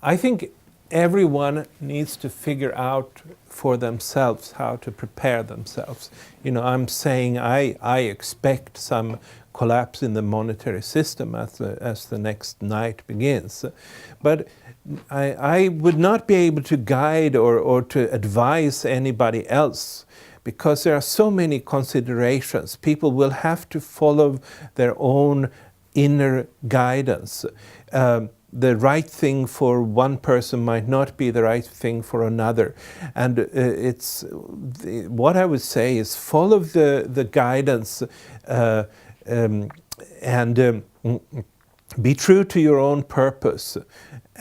I think everyone needs to figure out for themselves how to prepare themselves. You know, I'm saying I expect some collapse in the monetary system as the next night begins. But I would not be able to guide or to advise anybody else, because there are so many considerations. People will have to follow their own inner guidance. The right thing for one person might not be the right thing for another. And what I would say is follow the guidance and be true to your own purpose.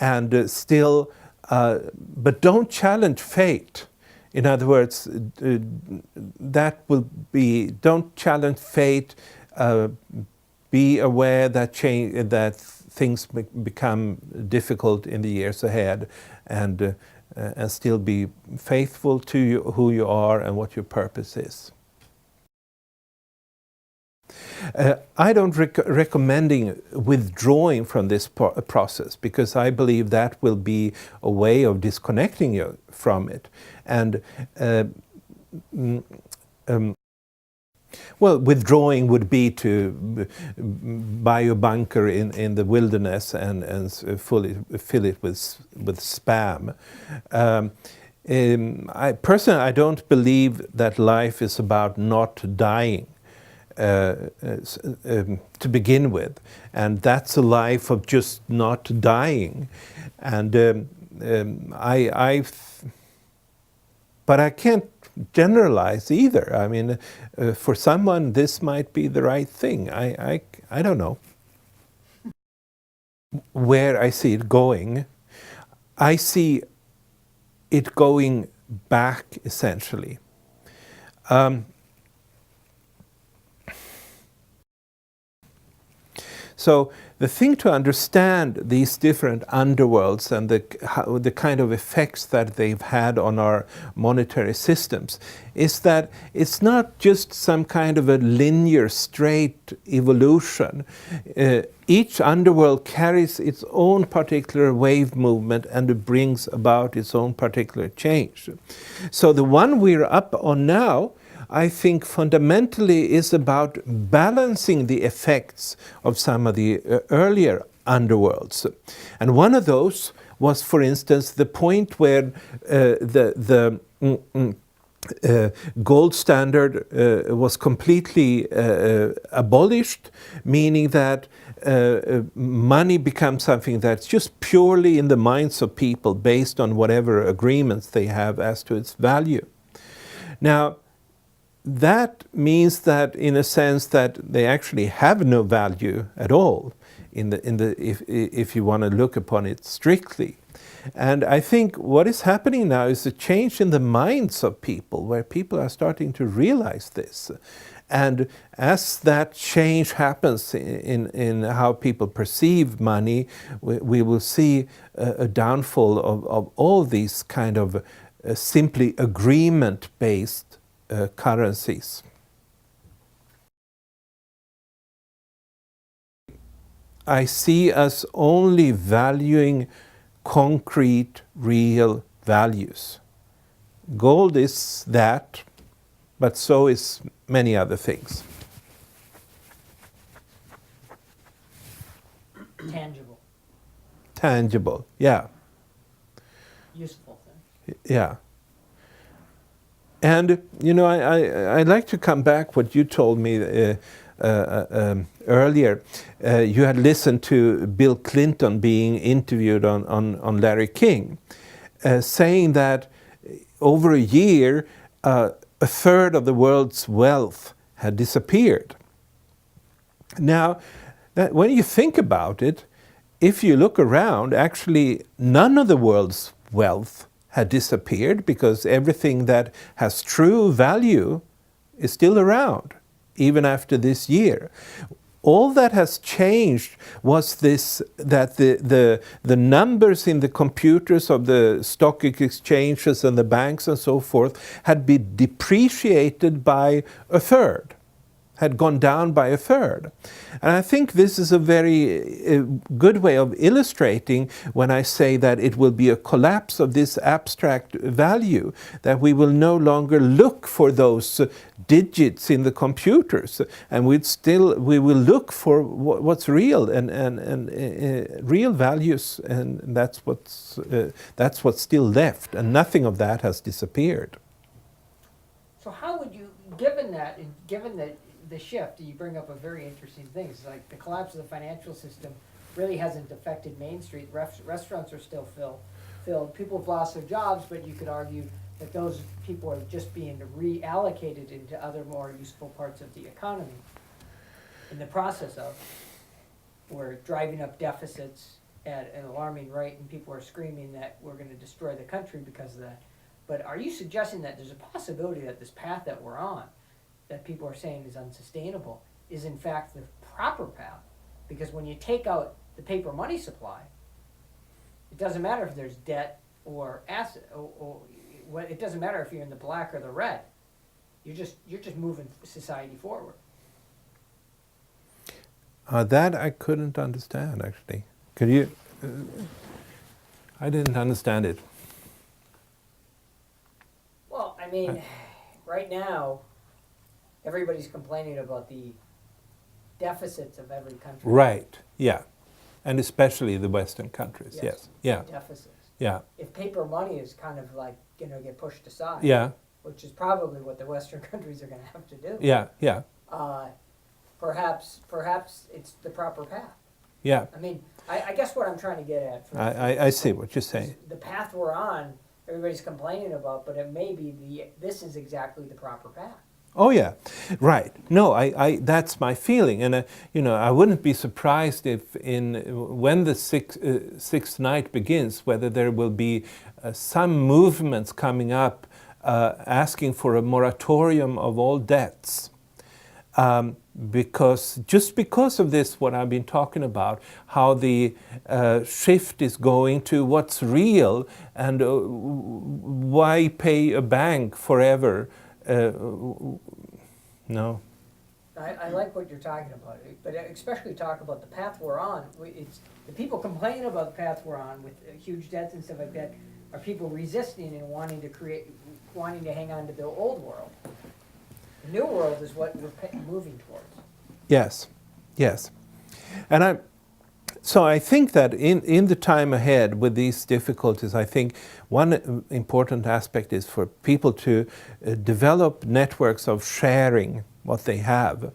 And still, but don't challenge fate. In other words, that will be, don't challenge fate. Be aware that things become difficult in the years ahead, and still be faithful to who you are and what your purpose is. I don't recommending withdrawing from this process, because I believe that will be a way of disconnecting you from it. And well, withdrawing would be to buy a bunker in the wilderness and fill it with spam. Personally, I don't believe that life is about not dying to begin with, and that's a life of just not dying. And but I can't generalize either. I mean, for someone this might be the right thing. I don't know where I see it going. I see it going back, essentially. So the thing to understand these different underworlds and the kind of effects that they've had on our monetary systems is that it's not just some kind of a linear, straight evolution. Each underworld carries its own particular wave movement, and it brings about its own particular change. So the one we're up on now, I think fundamentally is about balancing the effects of some of the earlier underworlds. And one of those was, for instance, the point where the gold standard was completely abolished, meaning that money becomes something that's just purely in the minds of people based on whatever agreements they have as to its value. Now, that means that, in a sense, that they actually have no value at all if you want to look upon it strictly. And I think what is happening now is a change in the minds of people, where people are starting to realize this. And as that change happens in how people perceive money, we will see a downfall of all these kind of simply agreement-based currencies. I see us only valuing concrete, real values. Gold is that, but so is many other things. Tangible. Tangible, yeah. Useful thing. Yeah. And, you know, I'd like to come back what you told me earlier. You had listened to Bill Clinton being interviewed on Larry King, saying that over a year, a third of the world's wealth had disappeared. Now, when you think about it, if you look around, actually none of the world's wealth had disappeared, because everything that has true value is still around, even after this year. All that has changed was this, that the numbers in the computers of the stock exchanges and the banks and so forth had been depreciated by a third, had gone down by a third. And I think this is a very good way of illustrating when I say that it will be a collapse of this abstract value, that we will no longer look for those digits in the computers, and we will look for what's real and real values, and that's what's still left, and nothing of that has disappeared. So how would you, given the shift, you bring up a very interesting thing. It's like the collapse of the financial system really hasn't affected Main Street. Restaurants are still filled. People have lost their jobs, but you could argue that those people are just being reallocated into other more useful parts of the economy. In the process of, we're driving up deficits at an alarming rate, and people are screaming that we're going to destroy the country because of that. But are you suggesting that there's a possibility that this path that we're on, that people are saying is unsustainable, is in fact the proper path? Because when you take out the paper money supply, it doesn't matter if there's debt or asset, or it doesn't matter if you're in the black or the red. You're just moving society forward. That I couldn't understand, actually. Could you? I didn't understand it. Well, I mean, right now, everybody's complaining about the deficits of every country. Right, yeah. And especially the Western countries, yes. Yeah. Deficits. Yeah. If paper money is kind of like going to get pushed aside, Yeah. which is probably what the Western countries are going to have to do. Yeah, yeah. Perhaps it's the proper path. Yeah. I mean, I guess what I'm trying to get at. I see what you're saying. The path we're on, everybody's complaining about, but it may be this is exactly the proper path. Oh yeah, right. No, that's my feeling, and I wouldn't be surprised if when the sixth night begins, whether there will be some movements coming up asking for a moratorium of all debts. Because of this, what I've been talking about, how the shift is going to what's real, and why pay a bank forever? No. I like what you're talking about, but especially talk about the path we're on. It's the people complaining about the path we're on with huge debts and stuff like that are people resisting and wanting to hang on to the old world. The new world is what we're moving towards. Yes, yes. And so I think that in the time ahead with these difficulties, I think one important aspect is for people to develop networks of sharing what they have.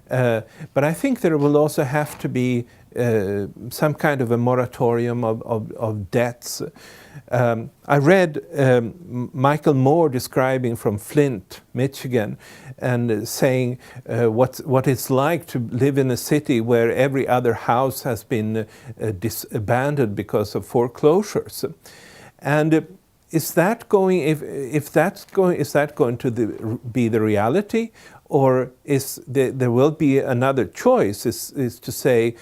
But I think there will also have to be some kind of a moratorium of debts. I read Michael Moore describing from Flint, Michigan, and saying what it's like to live in a city where every other house has been abandoned because of foreclosures. And is that going? If that's going, is that going to be the reality, or there will be another choice? Is to say,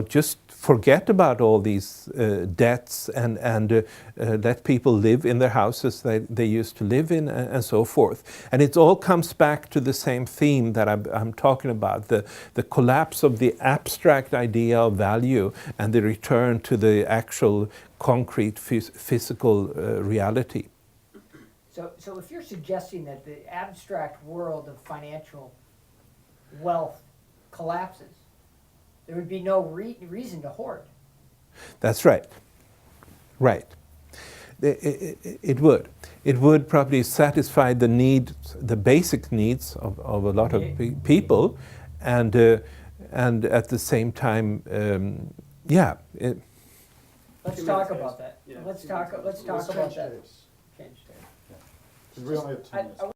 just forget about all these debts and let people live in their houses that they used to live in, and so forth. And it all comes back to the same theme that I'm talking about, the collapse of the abstract idea of value and the return to the actual concrete physical reality. So if you're suggesting that the abstract world of financial wealth collapses, there would be no reason to hoard. That's right. Right. It would. It would probably satisfy the basic needs of a lot of people, and at the same time, Let's talk about that. Yeah. Let's talk about that. Change that. Because we only have 2 minutes.